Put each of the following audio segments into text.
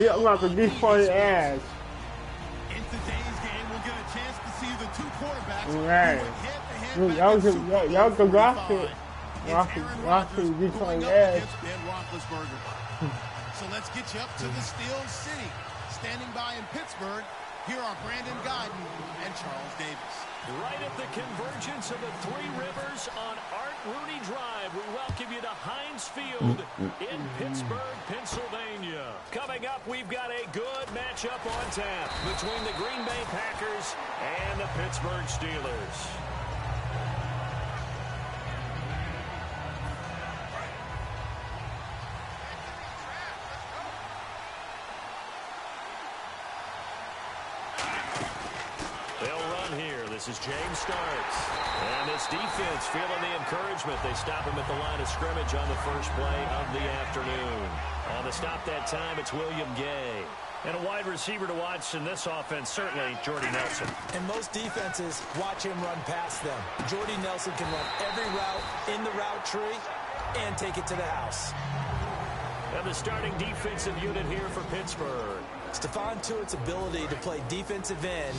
Yeah, I'm about to beat for your ass. In today's game, we'll get a chance to see the two quarterbacks right. Y'all can watch it. Watch it, beat for your ass. So let's get you up to the Steel City. Standing by in Pittsburgh, here are Brandon Guyton and Charles Davis. Right at the convergence of the Three Rivers on Art Rooney Drive, we welcome you to Heinz Field in Pittsburgh, Pennsylvania. Coming up, we've got a good matchup on tap between the Green Bay Packers and the Pittsburgh Steelers. This is James starts. And this defense feeling the encouragement. They stop him at the line of scrimmage on the first play of the afternoon. On the stop that time, it's William Gay. And a wide receiver to watch in this offense, certainly Jordy Nelson. And most defenses watch him run past them. Jordy Nelson can run every route in the route tree and take it to the house. And the starting defensive unit here for Pittsburgh. Stephon Tuitt's ability to play defensive end,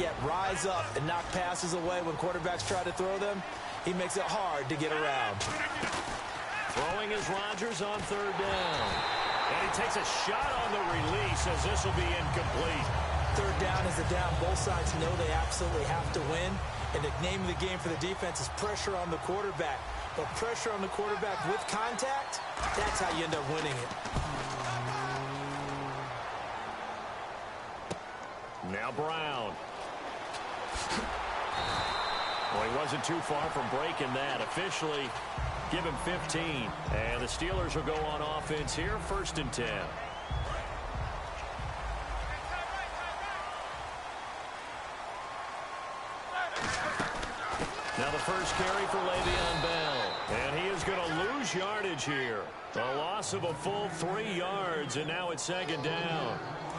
yet rise up and knock passes away when quarterbacks try to throw them, he makes it hard to get around. Throwing is Rodgers on third down. And he takes a shot on the release as this will be incomplete. Third down is a down. Both sides know they absolutely have to win. And the name of the game for the defense is pressure on the quarterback. But pressure on the quarterback with contact, that's how you end up winning it. Now Brown. Well, he wasn't too far from breaking that. Officially, give him 15. And the Steelers will go on offense here, 1st and 10. Now the first carry for Le'Veon Bell. And he is going to lose yardage here. A loss of a full 3 yards, and now it's 2nd down.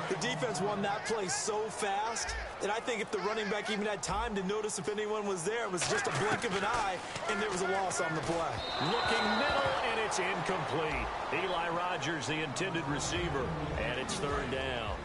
The defense won that play so fast that I think if the running back even had time to notice if anyone was there, it was just a blink of an eye, and there was a loss on the play. Looking middle, and it's incomplete. Eli Rogers, the intended receiver, and it's 3rd down.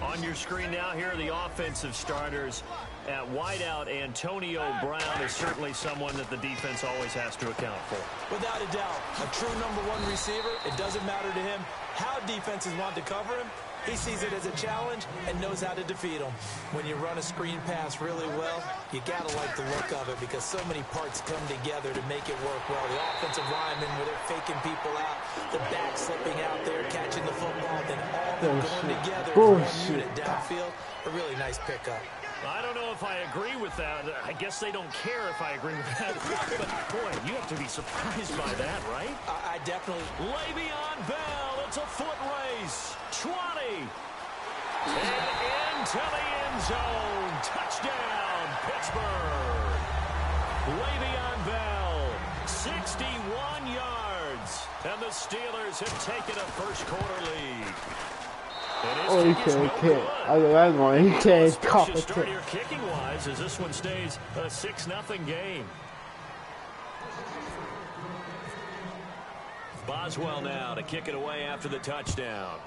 On your screen now, here are the offensive starters. At wideout, Antonio Brown is certainly someone that the defense always has to account for. Without a doubt, a true #1 receiver. It doesn't matter to him how defenses want to cover him. He sees it as a challenge and knows how to defeat them. When you run a screen pass really well, you got to like the look of it because so many parts come together to make it work well. The offensive linemen, where they're faking people out, the back slipping out there, catching the football, then all them going together as one unit downfield. A really nice pickup. I don't know if I agree with that. I guess they don't care if I agree with that. But, boy, you have to be surprised by that, right? I definitely. Le'Veon Bell, it's a foot race. 20. And into the end zone. Touchdown, Pittsburgh. Le'Veon Bell, 61 yards. And the Steelers have taken a first-quarter lead. Oh, he can't kick. That's one. He can't call it. Start here kicking-wise as this one stays a 6-0 game. Boswell now to kick it away after the touchdown.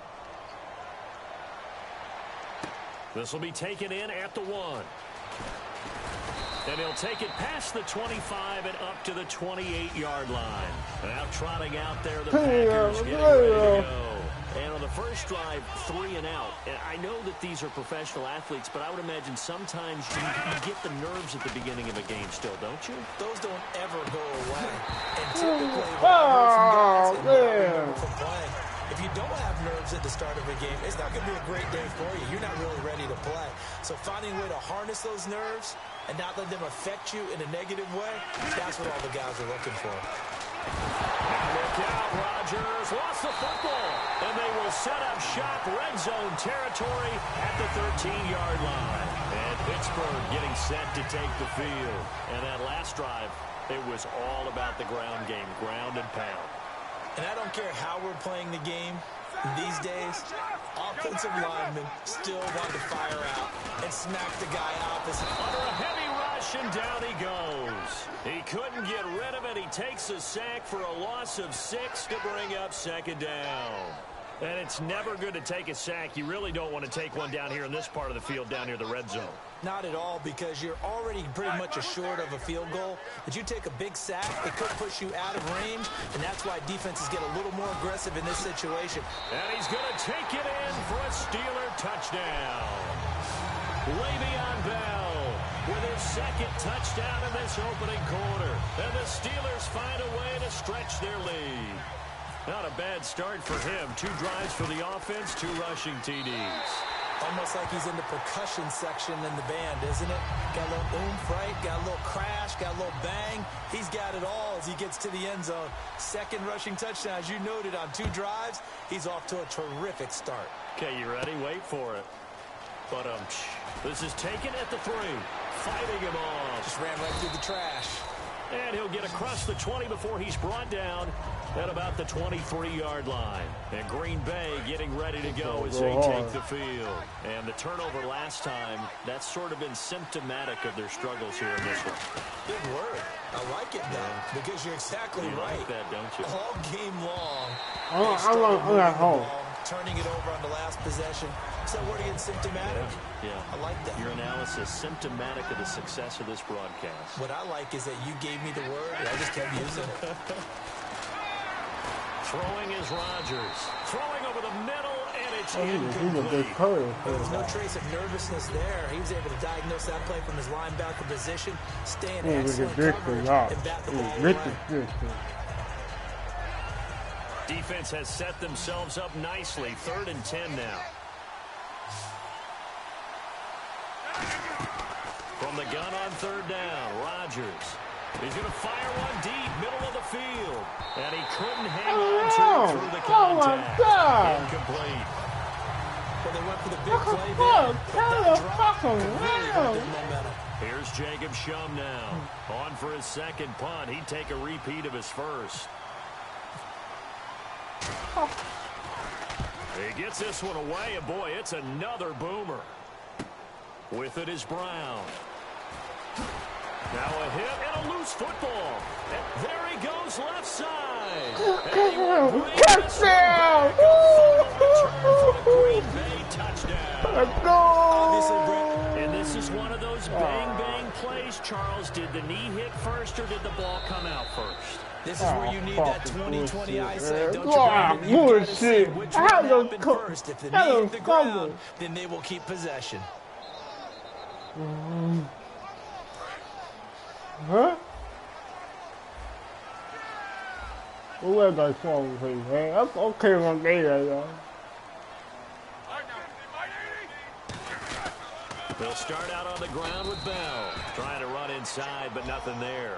This will be taken in at the 1. And he'll take it past the 25 and up to the 28-yard line. Now trotting out there, the Packers getting ready to go. And on the first drive, 3 and out. And I know that these are professional athletes, but I would imagine sometimes you get the nerves at the beginning of a game still, don't you? Those don't ever go away. And typically, from playing, if you don't have nerves at the start of a game, it's not going to be a great day for you. You're not really ready to play. So finding a way to harness those nerves and not let them affect you in a negative way, that's what all the guys are looking for. Look out, Rodgers lost the football, and they will set up shop red zone territory at the 13-yard line. And Pittsburgh getting set to take the field. And that last drive, it was all about the ground game, ground and pound. And I don't care how we're playing the game these days, offensive linemen still want to fire out and smack the guy opposite. Under a heavy rush, and down he goes. He couldn't get rid of it. He takes a sack for a loss of 6 to bring up 2nd down. And it's never good to take a sack. You really don't want to take one down here in this part of the field, down near the red zone. Not at all, because you're already pretty much assured of a field goal. But you take a big sack, it could push you out of range, and that's why defenses get a little more aggressive in this situation. And he's going to take it in for a Steeler touchdown. Le'Veon Bell with his second touchdown in this opening quarter. And the Steelers find a way to stretch their lead. Not a bad start for him. 2 drives for the offense, 2 rushing TDs. Almost like he's in the percussion section in the band, isn't it? Got a little oomph, right? Got a little crash, got a little bang. He's got it all as he gets to the end zone. Second rushing touchdown, as you noted, on 2 drives. He's off to a terrific start. Okay, you ready? Wait for it. But this is taken at the 3. Fighting him off. Just ran right through the trash. And he'll get across the 20 before he's brought down at about the 23-yard line. And Green Bay getting ready to go as they take the field. And the turnover last time, that's sort of been symptomatic of their struggles here in this one. Good word. I like it, though, because you're exactly right. Like that, don't you? All game long. I'm at home. Turning it over on the last possession. Is that word again, symptomatic? Yeah. I like that. Your analysis, symptomatic of the success of this broadcast. What I like is that you gave me the word, and I just kept using it. Throwing is Rodgers. Throwing over the middle, and it's incomplete. There's no trace of nervousness there. He was able to diagnose that play from his linebacker position, stay in excellent coverage, and bat the ball away. Defense has set themselves up nicely. 3rd and 10 now. From the gun on 3rd down, Rodgers. He's going to fire one deep, middle of the field. And he couldn't hang on to it through the contact. Incomplete. Well, they went for the big play there, but that drop really hurt their momentum. Here's Jacob Shum now. On for his second punt. He'd take a repeat of his first. He gets this one away, and boy, it's another boomer. With it is Brown. Now a hit and a loose football. And there he goes left side. Touchdown! Green Bay touchdown. Let's go! Obviously, Brett. And this is one of those bang-bang plays, Charles. Did the knee hit first or did the ball come out first? This is where you need that 20/20 eyesight, don't you, Brandon? You've got to see Bullshit. which I one had happened no first. If the knee hit the ground, then they will keep possession. Huh? Where's that song, please, man? That's okay on there, y'all. They'll start out on the ground with Bell. Trying to run inside, but nothing there.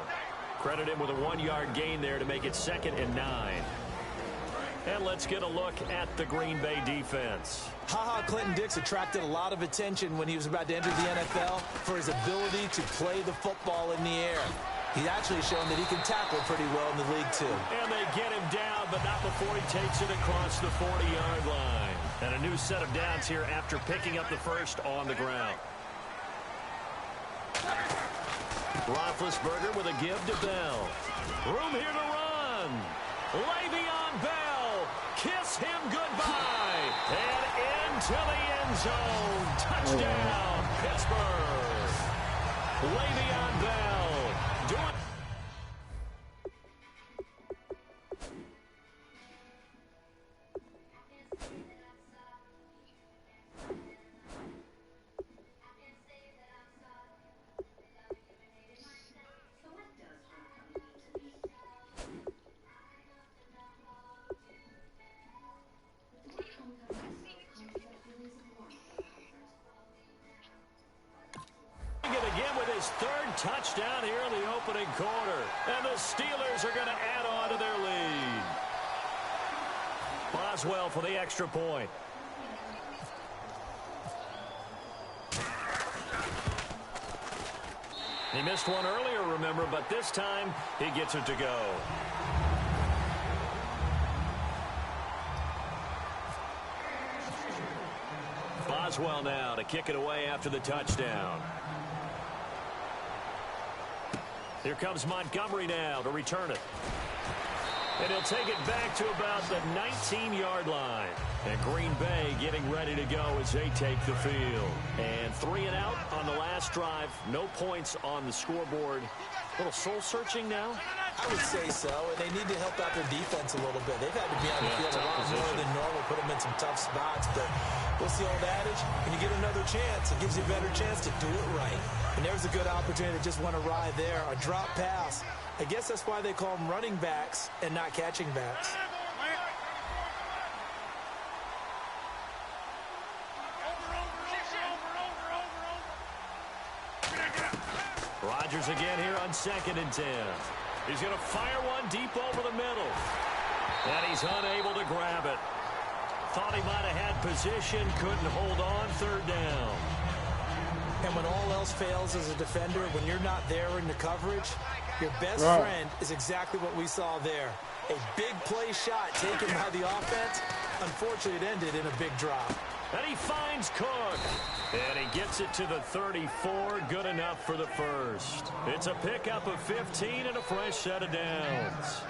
Credit him with a 1-yard gain there to make it 2nd and 9. And let's get a look at the Green Bay defense. Ha-Ha Clinton-Dix attracted a lot of attention when he was about to enter the NFL for his ability to play the football in the air. He's actually shown that he can tackle pretty well in the league, too. And they get him down, but not before he takes it across the 40-yard line. And a new set of downs here after picking up the first on the ground. Roethlisberger with a give to Bell. Room here to run. Le'Veon Bell. Kiss him goodbye. And into the end zone. Touchdown, Pittsburgh. Le'Veon Bell doing. Touchdown here in the opening quarter. And the Steelers are going to add on to their lead. Boswell for the extra point. He missed one earlier, remember, but this time he gets it to go. Boswell now to kick it away after the touchdown. Here comes Montgomery now to return it. And he'll take it back to about the 19-yard line. And Green Bay getting ready to go as they take the field. And 3 and out on the last drive. No points on the scoreboard. A little soul-searching now? I would say so, and they need to help out their defense a little bit. They've had to be on the field a lot more than normal, put them in some tough spots. But what's the old adage? When you get another chance, it gives you a better chance to do it right. And there's a good opportunity to just want to ride there. A drop pass. I guess that's why they call them running backs and not catching backs. Rodgers again here on 2nd and 10. He's going to fire one deep over the middle. And he's unable to grab it. Thought he might have had position, couldn't hold on, 3rd down. And when all else fails as a defender, when you're not there in the coverage, your best friend is exactly what we saw there. A big play shot taken by the offense. Unfortunately, it ended in a big drop. And he finds Cook. And he gets it to the 34. Good enough for the first. It's a pickup of 15 and a fresh set of downs.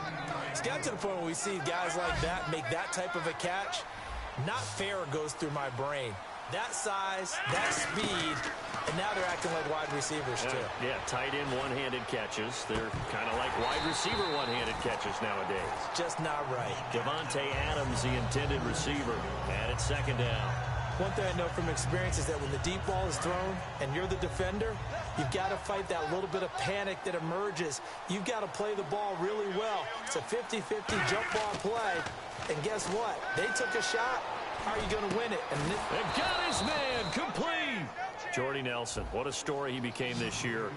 It's got to the point where we see guys like that make that type of a catch. Not fair goes through my brain. That size, that speed, and now they're acting like wide receivers too. Yeah, tight end one-handed catches. They're kind of like wide receiver one-handed catches nowadays. Just not right. Devontae Adams, the intended receiver, and it's 2nd down. One thing I know from experience is that when the deep ball is thrown and you're the defender, you've got to fight that little bit of panic that emerges. You've got to play the ball really well. It's a 50-50 jump ball play. And guess what? They took a shot. How are you going to win it? And got his man complete. Jordy Nelson, what a story he became this year.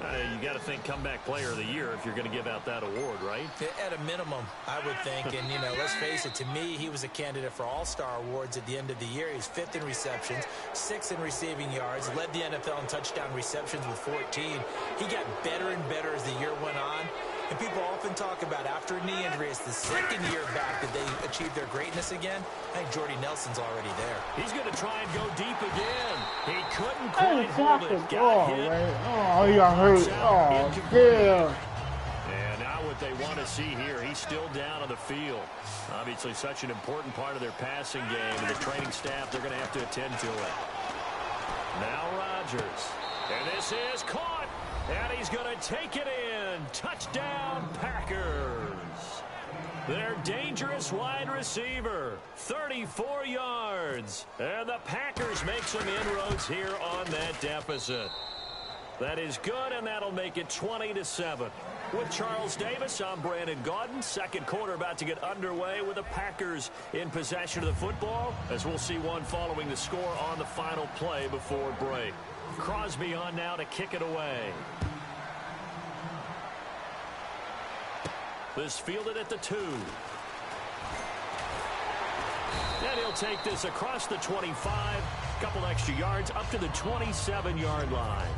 You got to think comeback player of the year if you're going to give out that award, right? At a minimum, I would think. And, you know, let's face it, to me, he was a candidate for All-Star awards at the end of the year. He's 5th in receptions, 6th in receiving yards, led the NFL in touchdown receptions with 14. He got better and better as the year went on. And people often talk about after a knee injury, it's the 2nd year back that they achieve their greatness again. I think Jordy Nelson's already there. He's going to try and go deep again. He couldn't quite hold it. Got hit. Oh, he got hurt. Oh, damn. And now what they want to see here, he's still down on the field. Obviously such an important part of their passing game, and the training staff, they're going to have to attend to it. Now Rodgers. And this is caught. And he's going to take it in. Touchdown, Packers. Their dangerous wide receiver, 34 yards. And the Packers make some inroads here on that deficit. That is good, and that'll make it 20-7. With Charles Davis, I'm Brandon Gaudin. 2nd quarter about to get underway with the Packers in possession of the football, as we'll see one following the score on the final play before break. Crosby on now to kick it away. This fielded at the 2. And he'll take this across the 25. Couple extra yards up to the 27-yard line.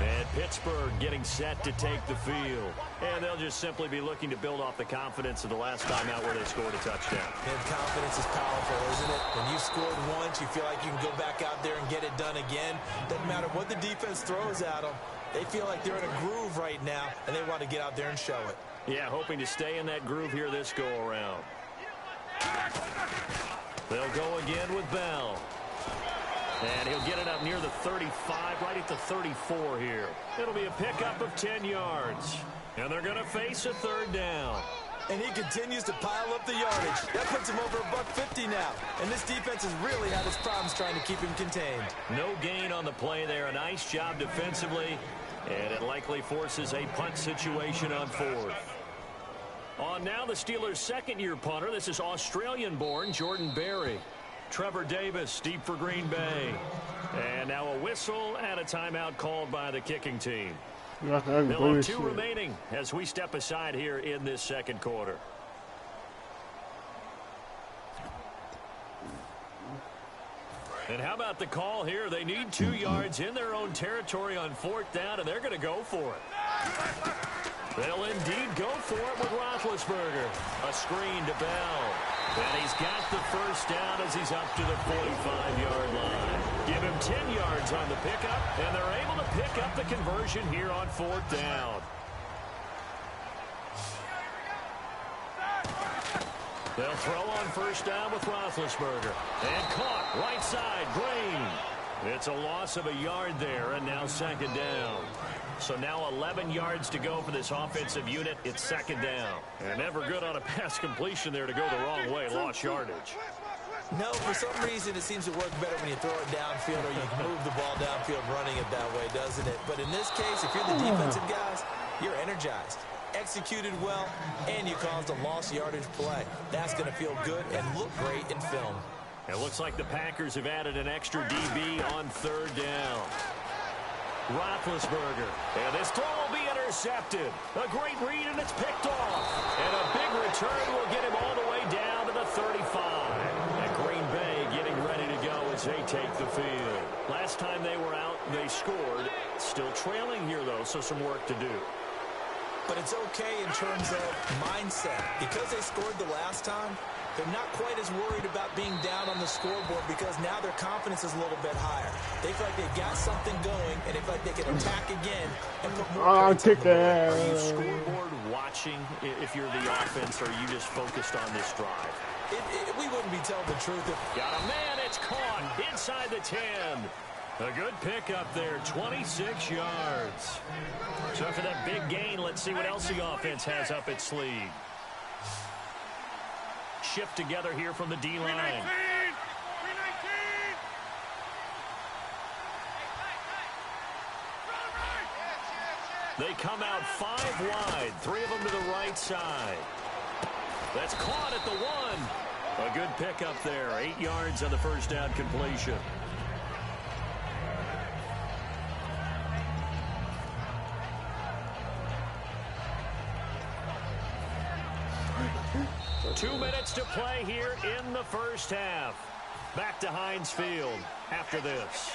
And Pittsburgh getting set to take the field. And they'll just simply be looking to build off the confidence of the last time out where they scored a touchdown. And confidence is powerful, isn't it? When you scored once, you feel like you can go back out there and get it done again. Doesn't matter what the defense throws at them. They feel like they're in a groove right now, and they want to get out there and show it. Yeah, hoping to stay in that groove here this go-around. They'll go again with Bell. And he'll get it up near the 35, right at the 34 here. It'll be a pickup of 10 yards. And they're going to face a 3rd down. And he continues to pile up the yardage. That puts him over $150 now. And this defense has really had its problems trying to keep him contained. No gain on the play there. A nice job defensively. And it likely forces a punt situation on 4th. On now the Steelers' 2nd-year punter. This is Australian-born Jordan Berry. Trevor Davis deep for Green Bay. And now a whistle and a timeout called by the kicking team. They'll have 2 remaining as we step aside here in this 2nd quarter. And how about the call here? They need 2 yards in their own territory on 4th down, and they're going to go for it. They'll indeed go for it with Roethlisberger. A screen to Bell. And he's got the first down as he's up to the 45-yard line. Give him 10 yards on the pickup, and they're able to pick up the conversion here on 4th down. They'll throw on first down with Roethlisberger. And caught right side, Green. It's a loss of a yard there, and now 2nd down. So now 11 yards to go for this offensive unit. It's 2nd down. And never good on a pass completion there to go the wrong way. Lost yardage. No, for some reason it seems to work better when you throw it downfield or you move the ball downfield running it that way, doesn't it? But in this case, if you're the defensive guys, you're energized. Executed well, and you caused a lost yardage play. That's going to feel good and look great in film. It looks like the Packers have added an extra DB on 3rd down. Roethlisberger. And this throw will be intercepted. A great read, and it's picked off. And a big return will get him all the way down to the 35. And Green Bay getting ready to go as they take the field. Last time they were out, they scored. Still trailing here, though, so some work to do. But it's okay in terms of mindset. Because they scored the last time, they're not quite as worried about being down on the scoreboard because now their confidence is a little bit higher. They feel like they've got something going, and they feel like they can attack again and put more points on the board. Are you scoreboard watching if you're the offense, or are you just focused on this drive? We wouldn't be telling the truth. Got a man, it's caught inside the 10. A good pickup there, 26 yards. So after that big gain, let's see what else the offense has up its sleeve. Shift together here from the D-line. They come out 5 wide, 3 of them to the right side. That's caught at the 1. A good pickup there, 8 yards on the first down completion. Two minutes to play here in the first half. Back to Heinz Field after this.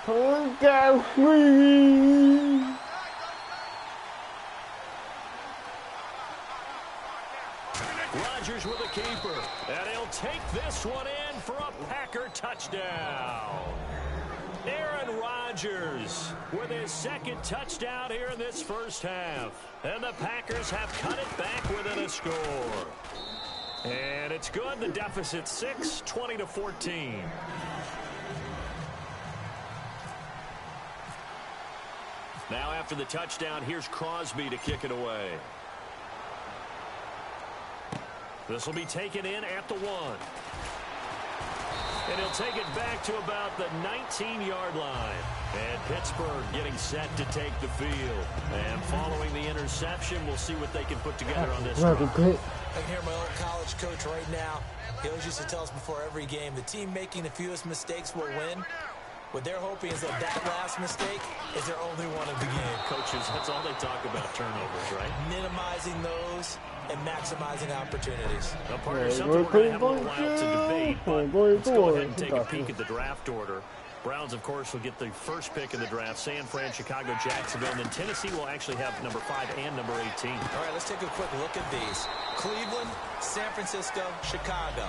Come down, free. Rodgers with a keeper, and he'll take this one in for a Packer touchdown. Aaron Rodgers with his 2nd touchdown here in this first half. And the Packers have cut it back within a score. And it's good. The deficit 6, 20-14. Now after the touchdown, here's Crosby to kick it away. This will be taken in at the 1. And he'll take it back to about the 19-yard line. And Pittsburgh getting set to take the field. And following the interception, we'll see what they can put together on this drive. I can hear my old college coach right now. He always used to tell us before every game, the team making the fewest mistakes will win. What they're hoping is that last mistake is their only one of the game. Coaches, that's all they talk about, turnovers, right? Minimizing those and maximizing opportunities. Now, partner, something we're going to have a little while to debate, but let's go ahead and take a peek at the draft order. Browns, of course, will get the first pick in the draft. San Fran, Chicago, Jacksonville, and then Tennessee will actually have number 5 and number 18. All right, let's take a quick look at these. Cleveland, San Francisco, Chicago.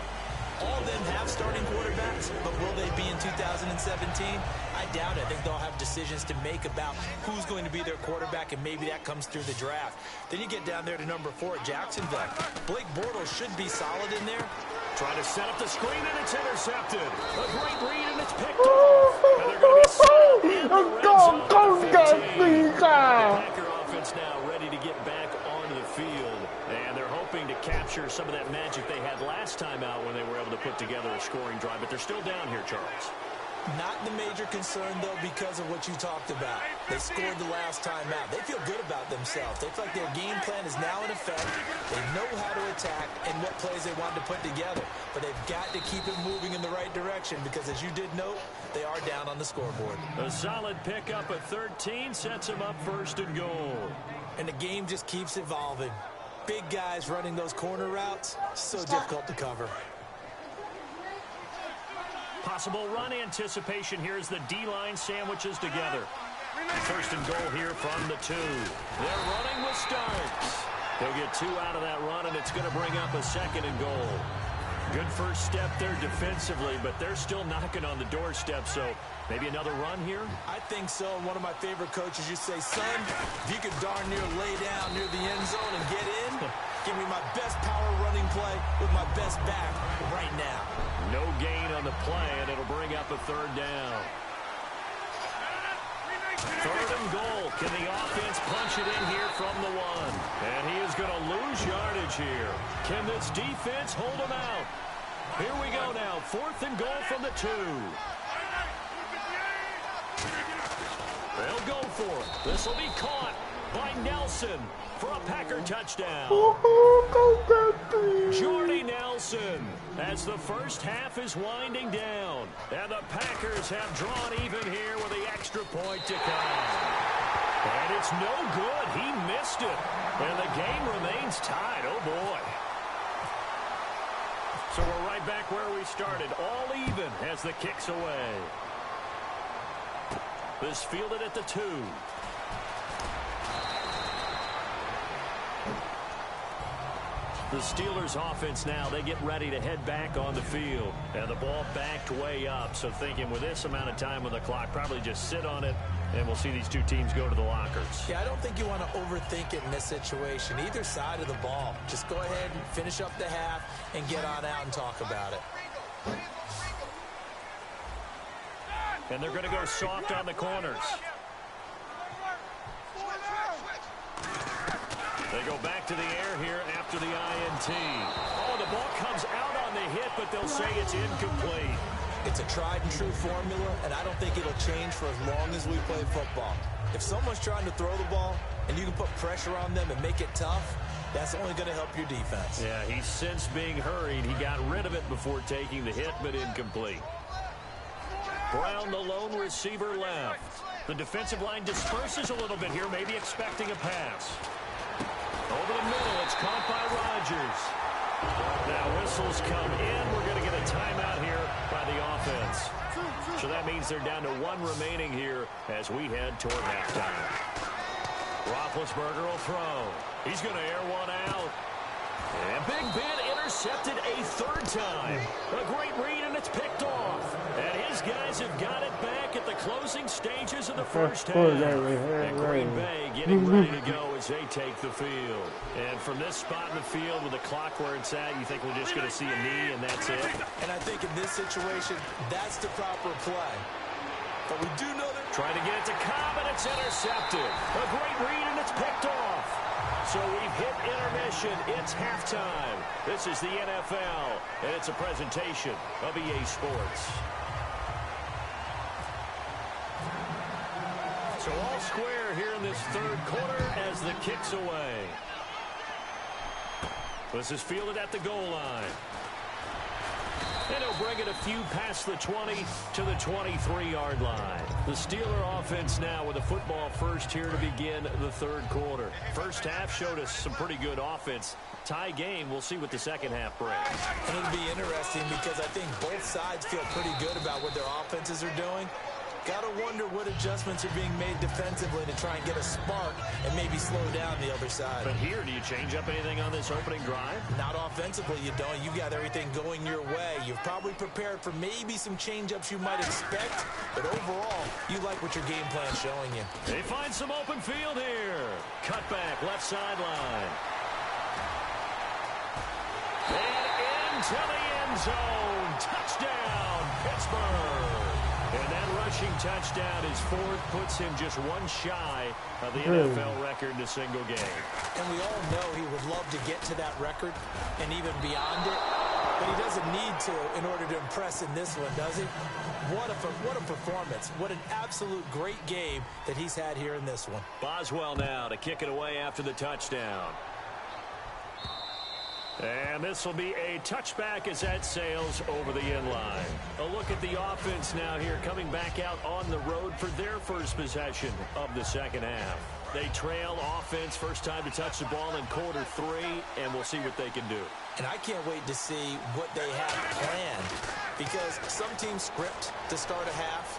All of them have starting quarterbacks, but will they be in 2017? I doubt it. I think they'll have decisions to make about who's going to be their quarterback, and maybe that comes through the draft. Then you get down there to number 4 at Jacksonville. Blake Bortles should be solid in there. Trying to set up the screen, and it's intercepted. A great read, and it's picked off. And they're going to be set in the red zone at 15. The Packer offense now ready to get back onto the field. And they're hoping to capture some of that magic they had last time out when they were able to put together a scoring drive. But they're still down here, Charles. Not the major concern, though, because of what you talked about. They scored the last time out. They feel good about themselves. They feel like their game plan is now in effect. They know how to attack and what plays they want to put together. But they've got to keep it moving in the right direction because, as you did note, they are down on the scoreboard. A solid pickup at 13 sets them up 1st and goal. And the game just keeps evolving. Big guys running those corner routes, so difficult to cover. Possible run anticipation here as the D-line sandwiches together. First and goal here from the 2. They're running with Starks. They'll get 2 out of that run, and it's going to bring up a second and goal. Good first step there defensively, but they're still knocking on the doorstep, so maybe another run here? I think so. And one of my favorite coaches used to say, son, if you could darn near lay down near the end zone and get in, give me my best power running play with my best back right now. No gain on the play, and it'll bring up a third down. Third and goal. Can the offense punch it in here from the 1? And he is going to lose yardage here. Can this defense hold him out? Here we go now. 4th and goal from the 2. They'll go for it. This will be caught by Nelson for a Packer touchdown. Jordy Nelson as the first half is winding down. And the Packers have drawn even here with the extra point to come. And it's no good. He missed it. And the game remains tied. Oh, boy. So we're right back where we started. All even as the kick's away. This fielded at the 2. The Steelers offense now, they get ready to head back on the field. And the ball backed way up. So thinking with this amount of time on the clock, probably just sit on it, and we'll see these two teams go to the lockers. Yeah, I don't think you want to overthink it in this situation. Either side of the ball. Just go ahead and finish up the half and get on out and talk about it. And they're going to go soft on the corners. They go back to the air here after the INT. Oh, the ball comes out on the hit, but they'll say it's incomplete. It's a tried-and-true formula, and I don't think it'll change for as long as we play football. If someone's trying to throw the ball and you can put pressure on them and make it tough, that's only going to help your defense. Yeah, he's since being hurried. He got rid of it before taking the hit, but incomplete. Brown, the lone receiver, left. The defensive line disperses a little bit here, maybe expecting a pass. Over the middle, it's caught by Rodgers. Now whistles come in. We're going to get a timeout here by the offense. So that means they're down to 1 remaining here as we head toward halftime. Roethlisberger will throw. He's going to air one out. And Big Ben intercepted a 3rd time. A great read, and it's picked off. And his guys have got it back at the closing stages of the first half. And Green Bay getting ready to go as they take the field. And from this spot in the field with the clock where it's at, you think we're just going to see a knee and that's it? And I think in this situation, that's the proper play. But we do know that... Trying to get it to Cobb, and it's intercepted. A great read, and it's picked off. So we've hit intermission. It's halftime. This is the NFL, and it's a presentation of EA Sports. So all square here in this 3rd quarter as the kick's away. This is fielded at the goal line. And he'll bring it a few past the 20 to the 23-yard line. The Steeler offense now with a football first here to begin the 3rd quarter. First half showed us some pretty good offense. Tie game, we'll see what the second half brings. And it'll be interesting because I think both sides feel pretty good about what their offenses are doing. Got to wonder what adjustments are being made defensively to try and get a spark and maybe slow down the other side. But here, do you change up anything on this opening drive? Not offensively, you don't. You got everything going your way. You've probably prepared for maybe some change-ups you might expect, but overall, you like what your game plan's showing you. They find some open field here. Cut back, left sideline. And into the end zone. Touchdown, Pittsburgh. And that rushing touchdown is 4th, puts him just 1 shy of the NFL record in a single game. And we all know he would love to get to that record and even beyond it, but he doesn't need to in order to impress in this one, does he? What a performance. What an absolute great game that he's had here in this one. Boswell now to kick it away after the touchdown. And this will be a touchback as that sails over the end line. A look at the offense now here coming back out on the road for their first possession of the second half. They trail offense first time to touch the ball in quarter 3, and we'll see what they can do. And I can't wait to see what they have planned, because some teams script to start a half.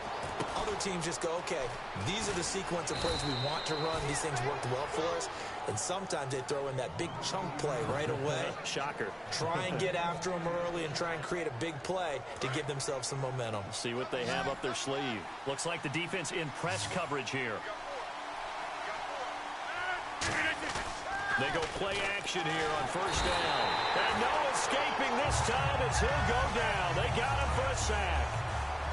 Other teams just go, okay, these are the sequence of plays we want to run. These things worked well for us. And sometimes they throw in that big chunk play right away. Shocker. Try and get after them early and try and create a big play to give themselves some momentum. See what they have up their sleeve. Looks like the defense in press coverage here. They go play action here on first down. And no escaping this time as he'll go down. They got him for a sack.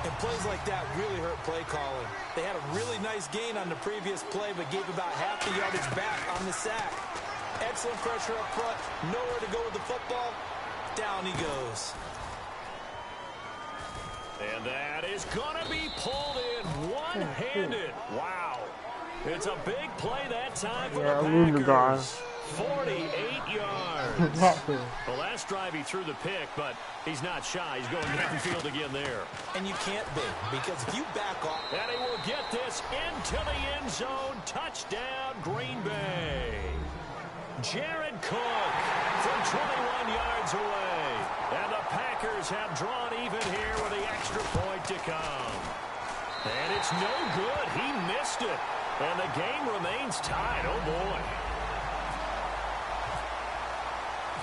And plays like that really hurt play calling. They had a really nice gain on the previous play, but gave about half the yardage back on the sack. Excellent pressure up front. Nowhere to go with the football. Down he goes. And that is going to be pulled in one-handed. Wow. It's a big play that time for the Packers. 48 yards. The last drive he threw the pick, but he's not shy. He's going downfield again there. And you can't be, because if you back off. And he will get this into the end zone. Touchdown, Green Bay. Jared Cook from 21 yards away. And the Packers have drawn even here with the extra point to come. And it's no good. He missed it. And the game remains tied. Oh, boy.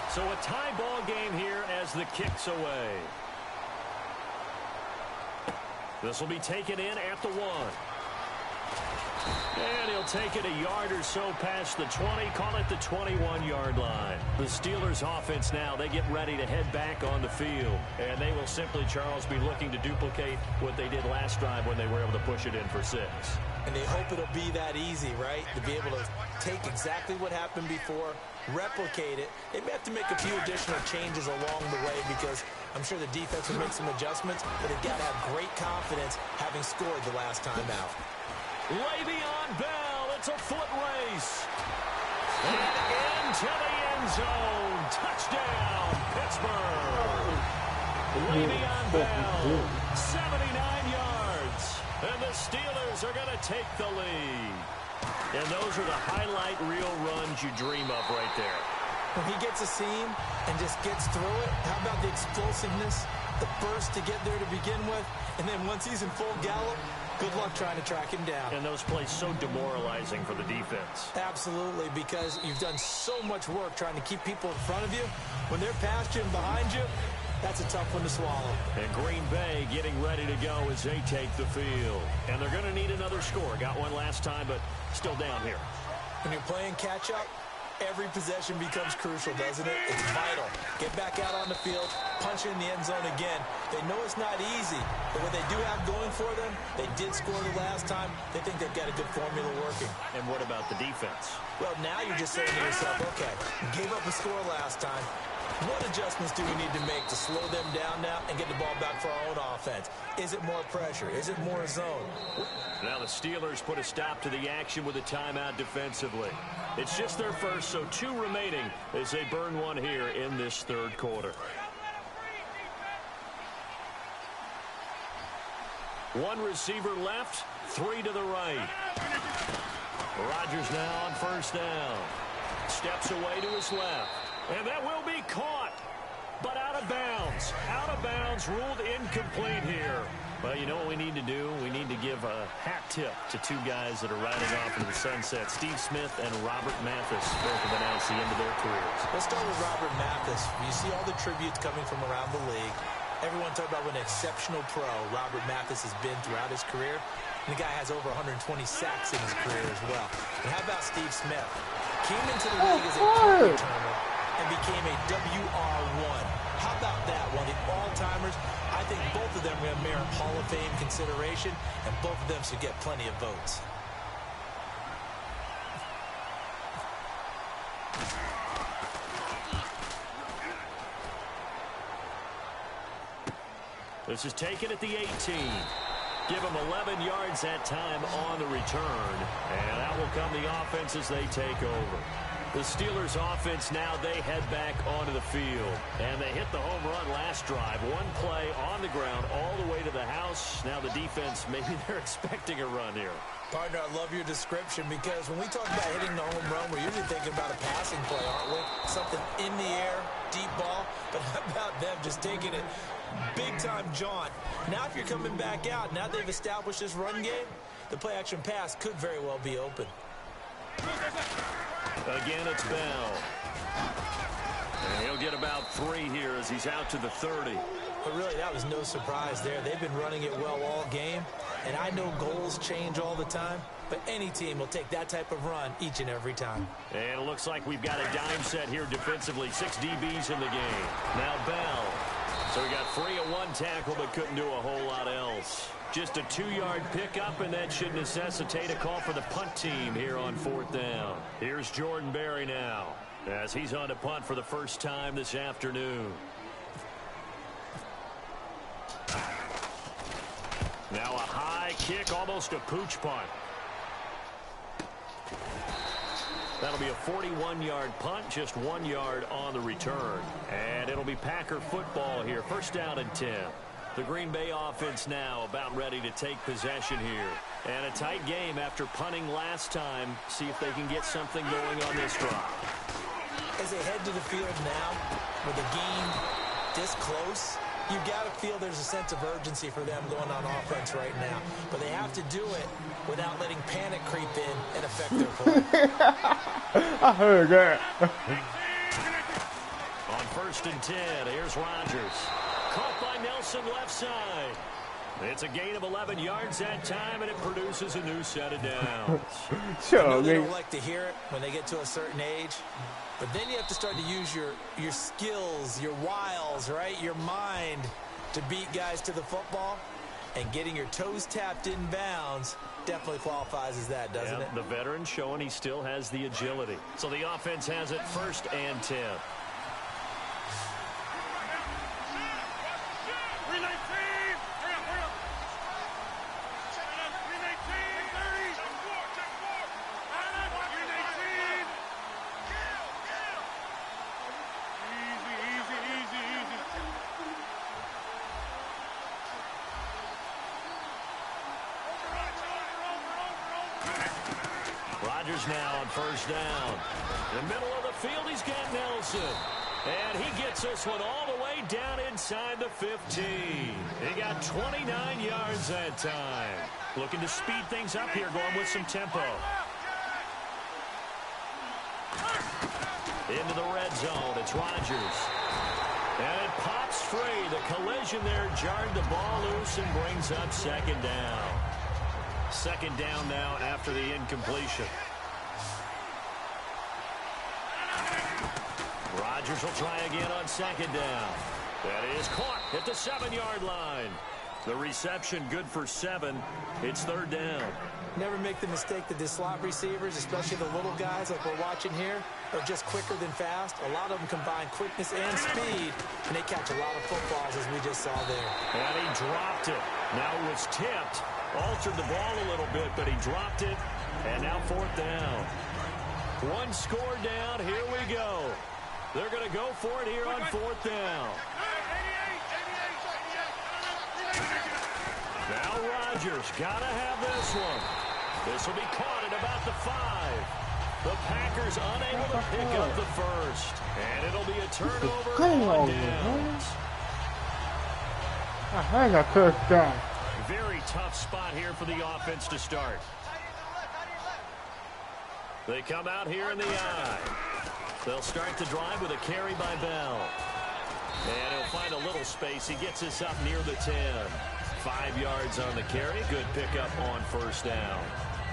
So a tie ball game here as the kick's away. This will be taken in at the 1. And he'll take it a yard or so past the 20, call it the 21-yard line. The Steelers offense now, they get ready to head back on the field. And they will simply, Charles, be looking to duplicate what they did last drive when they were able to push it in for 6. And they hope it'll be that easy, right? To be able to take exactly what happened before, replicate it. They may have to make a few additional changes along the way, because I'm sure the defense will make some adjustments, but they've got to have great confidence having scored the last time out. Le'Veon Bell, it's a foot race. And into the end zone. Touchdown, Pittsburgh. Le'Veon Bell, 79 yards. And the Steelers are going to take the lead. And those are the highlight reel runs you dream of right there. When he gets a seam and just gets through it, how about the explosiveness, the burst to get there to begin with, and then once he's in full gallop, good luck trying to track him down. And those plays so demoralizing for the defense. Absolutely, because you've done so much work trying to keep people in front of you. When they're past you and behind you, that's a tough one to swallow. And Green Bay getting ready to go as they take the field. And they're going to need another score. Got one last time, but still down here. When you're playing catch-up, every possession becomes crucial, doesn't it? It's vital. Get back out on the field, punch in the end zone again. They know it's not easy, but what they do have going for them, they did score the last time. They think they've got a good formula working. And what about the defense? Well, now you're just saying to yourself, okay, we gave up a score last time. What adjustments do we need to make to slow them down now and get the ball back for our own offense? Is it more pressure? Is it more zone? Now the Steelers put a stop to the action with a timeout defensively. It's just their first, so 2 remaining as they burn one here in this third quarter. 1 receiver left, 3 to the right. Rodgers now on first down. Steps away to his left. And that will be caught, but out of bounds. Out of bounds, ruled incomplete here. Well, you know what we need to do? We need to give a hat tip to 2 guys that are riding off into the sunset. Steve Smith and Robert Mathis both have announced the end of their careers. Let's start with Robert Mathis. You see all the tributes coming from around the league. Everyone talking about what an exceptional pro Robert Mathis has been throughout his career. And the guy has over 120 sacks in his career as well. And how about Steve Smith? Came into the league as a kick returner and became a WR1. How about that? One of the all-timers. I think both of them are going to merit Hall of Fame consideration, and both of them should get plenty of votes. This is taken at the 18. Give them 11 yards that time on the return. And that will come the offense as they take over. The Steelers offense now, they head back onto the field. And they hit the home run last drive. One play on the ground all the way to the house. Now the defense, maybe they're expecting a run here. Partner, I love your description because when we talk about hitting the home run, we're usually thinking about a passing play, aren't we? Something in the air, deep ball. But how about them just taking it big-time jaunt? Now if you're coming back out, now they've established this run game, the play-action pass could very well be open. Again, it's Bell. And he'll get about 3 here as he's out to the 30. But really, that was no surprise there. They've been running it well all game. And I know goals change all the time, but any team will take that type of run each and every time. And it looks like we've got a dime set here defensively. 6 DBs in the game. Now Bell. So we got 3 at 1 tackle, but couldn't do a whole lot else. Just a 2-yard pickup, and that should necessitate a call for the punt team here on 4th down. Here's Jordan Berry now, as he's on to punt for the first time this afternoon. Now a high kick, almost a pooch punt. That'll be a 41-yard punt, just 1 yard on the return. And it'll be Packer football here, 1st down and 10. The Green Bay offense now about ready to take possession here. And a tight game after punting last time. See if they can get something going on this drive. As they head to the field now, with the game this close, you've got to feel there's a sense of urgency for them going on offense right now. But they have to do it without letting panic creep in and affect their play. I heard that. On 1st and 10, here's Rodgers. Caught by Nelson left side. It's a gain of 11 yards that time, and it produces a new set of downs. I know they don't like to hear it when they get to a certain age, but then you have to start to use your skills, your wiles, right, your mind to beat guys to the football. And getting your toes tapped in bounds definitely qualifies as that, doesn't it? The veteran showing he still has the agility. So the offense has it 1st and 10. Rodgers now on 1st down. In the middle of the field, he's got Nelson. And he gets this one all the way down inside the 15. He got 29 yards that time. Looking to speed things up here, going with some tempo. Into the red zone, it's Rodgers. And it pops free. The collision there jarred the ball loose and brings up 2nd down. 2nd down now after the incompletion. Rodgers will try again on 2nd down. That is caught at the 7-yard line. The reception good for 7. It's 3rd down. Never make the mistake that the slot receivers, especially the little guys like we're watching here, are just quicker than fast. A lot of them combine quickness and speed, and they catch a lot of footballs, as we just saw there. And he dropped it. Now it was tipped. Altered the ball a little bit, but he dropped it. And now 4th down. 1 score down. Here we go. They're going to go for it here on 4th down. Now Rodgers got to have this one. This will be caught at about the 5. The Packers unable to pick up the 1st. And it'll be a turnover on downs. I had a touchdown. Very tough spot here for the offense to start. They come out here in the eye. They'll start the drive with a carry by Bell. And he'll find a little space. He gets this up near the 10. 5 yards on the carry. Good pickup on 1st down.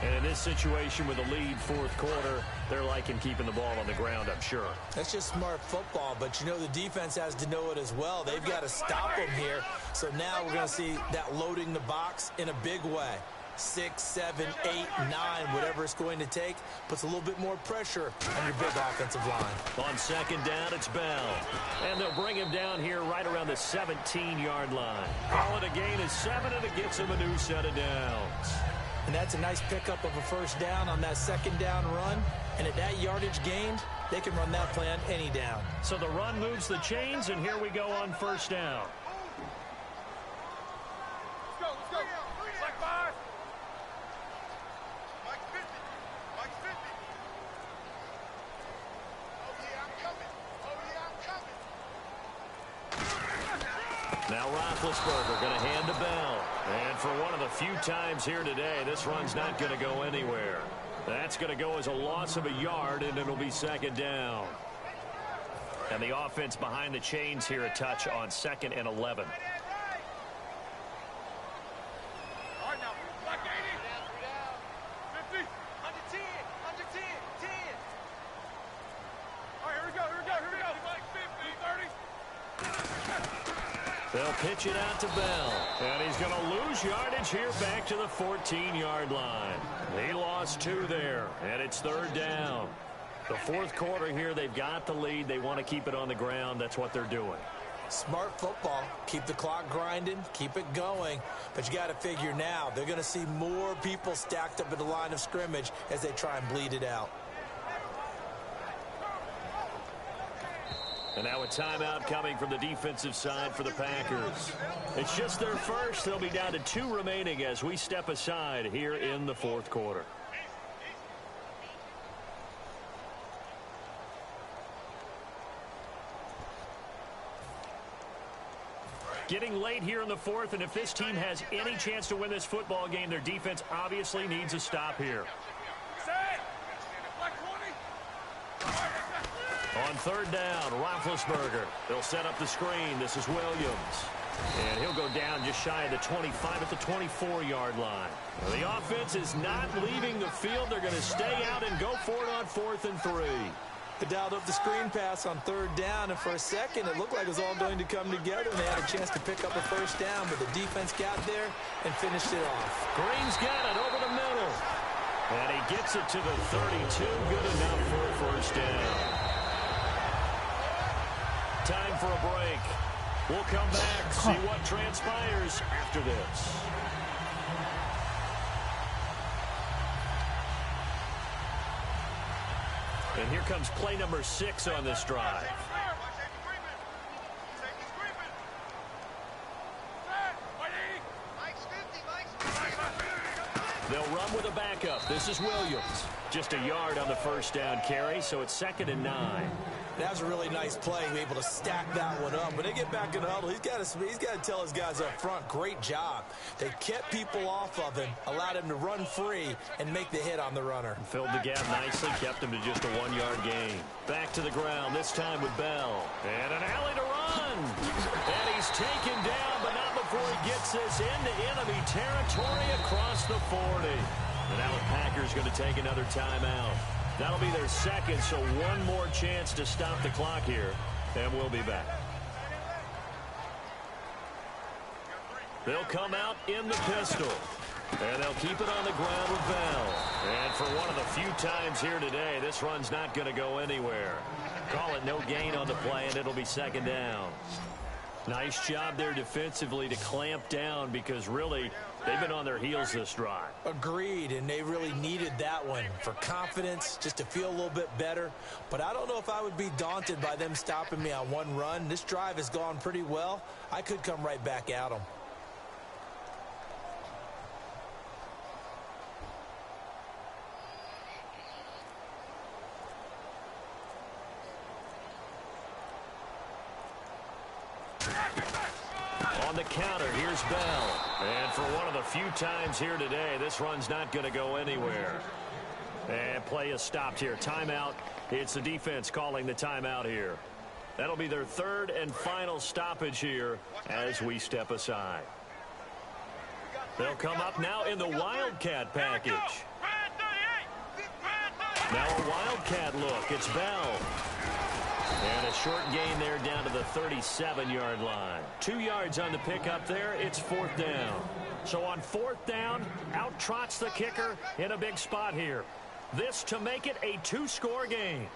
And in this situation with a lead 4th quarter, they're liking keeping the ball on the ground, I'm sure. That's just smart football, but you know the defense has to know it as well. They've got to stop them here. So now we're going to see that loading the box in a big way. 6, 7, 8, 9, whatever it's going to take, puts a little bit more pressure on your big offensive line. On 2nd down, it's Bell. And they'll bring him down here right around the 17-yard line. Call it a gain of 7, and it gets him a new set of downs. And that's a nice pickup of a 1st down on that 2nd down run. And at that yardage gained, they can run that plan any down. So the run moves the chains, and here we go on first down. Let's go. Like 5. Mike 50. Mike 50. Oh, yeah, I'm coming. Now Roethlisberger going to hand to Bell. And for one of the few times here today, this run's not going to go anywhere. That's going to go as a loss of a yard, and it'll be second down. And the offense behind the chains here a touch on 2nd and 11. All right, now, Black 80. 50. Under 10. Under 10. 10. All right, here we go. Mike 50. 30. They'll pitch it out to Bell. And he's going to lose yardage here back to the 14-yard line. He lost 2 there, and it's third down. The fourth quarter here, they've got the lead. They want to keep it on the ground. That's what they're doing. Smart football. Keep the clock grinding. Keep it going. But you got to figure now, they're going to see more people stacked up at the line of scrimmage as they try and bleed it out. And now a timeout coming from the defensive side for the Packers. It's just their first. They'll be down to 2 remaining as we step aside here in the fourth quarter. Getting late here in the fourth, and if this team has any chance to win this football game, their defense obviously needs a stop here. On third down, Roethlisberger. They'll set up the screen. This is Williams. And he'll go down just shy of the 25 at the 24-yard line. Well, the offense is not leaving the field. They're going to stay out and go for it on 4th and 3. They dialed up the screen pass on third down, and for a second it looked like it was all going to come together, and they had a chance to pick up a first down, but the defense got there and finished it off. Green's got it over the middle. And he gets it to the 32. Good enough for a first down. Time for a break. We'll come back, see what transpires after this. And here comes play number 6 on this drive. They'll run with a backup. This is Williams. Just a yard on the first down carry, so it's 2nd and 9. That was a really nice play, able to stack that one up. When they get back in the huddle, he's got to tell his guys up front, great job. They kept people off of him, allowed him to run free, and make the hit on the runner. Filled the gap nicely, kept him to just a 1-yard gain. Back to the ground, this time with Bell. And an alley to run. And he's taken down, but not before he gets this into enemy territory across the 40. And now the Packers going to take another timeout. That'll be their second, so one more chance to stop the clock here, and we'll be back. They'll come out in the pistol, and they'll keep it on the ground with Bell. And for one of the few times here today, this run's not going to go anywhere. Call it no gain on the play, and it'll be second down. Nice job there defensively to clamp down because really they've been on their heels this drive. Agreed, and they really needed that one for confidence, just to feel a little bit better. But I don't know if I would be daunted by them stopping me on one run. This drive has gone pretty well. I could come right back at them. On the counter, here's Bell. And for one of the few times here today, this run's not going to go anywhere. And play is stopped here. Timeout. It's the defense calling the timeout here. That'll be their 3rd and final stoppage here as we step aside. They'll come up now in the Wildcat package. Now a Wildcat look. It's Bell. And a short gain there down to the 37-yard line. 2 yards on the pickup there. It's 4th down. So on 4th down, out trots the kicker in a big spot here. This to make it a 2-score game.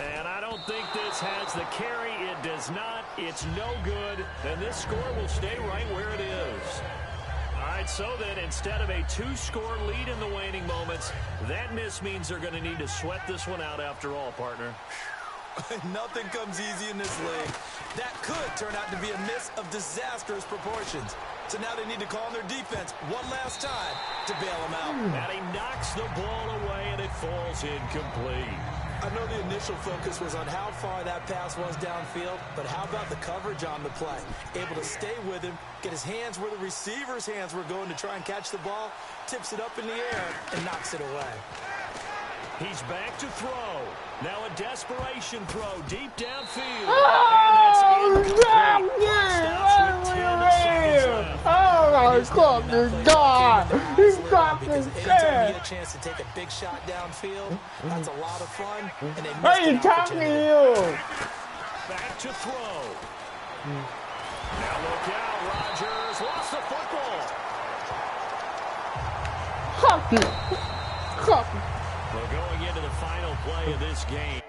And I don't think this has the carry. It does not. It's no good. And this score will stay right where it is. All right, so then instead of a 2-score lead in the waning moments, that miss means they're going to need to sweat this one out after all, partner. Nothing comes easy in this league. That could turn out to be a miss of disastrous proportions. So now they need to call on their defense one last time to bail them out. And he knocks the ball away, and it falls incomplete. I know the initial focus was on how far that pass was downfield, but how about the coverage on the play? Able to stay with him, get his hands where the receiver's hands were going to try and catch the ball, tips it up in the air, and knocks it away. He's back to throw. Now a desperation throw deep downfield. Oh, and that's God, he's got this anytime you get a chance to take a big shot downfield, that's a lot of fun. And they missed Hey, an talking to opportunity. you. back to throw. Now look out, Rodgers lost the football. Copy. Well, going into the final play of this game.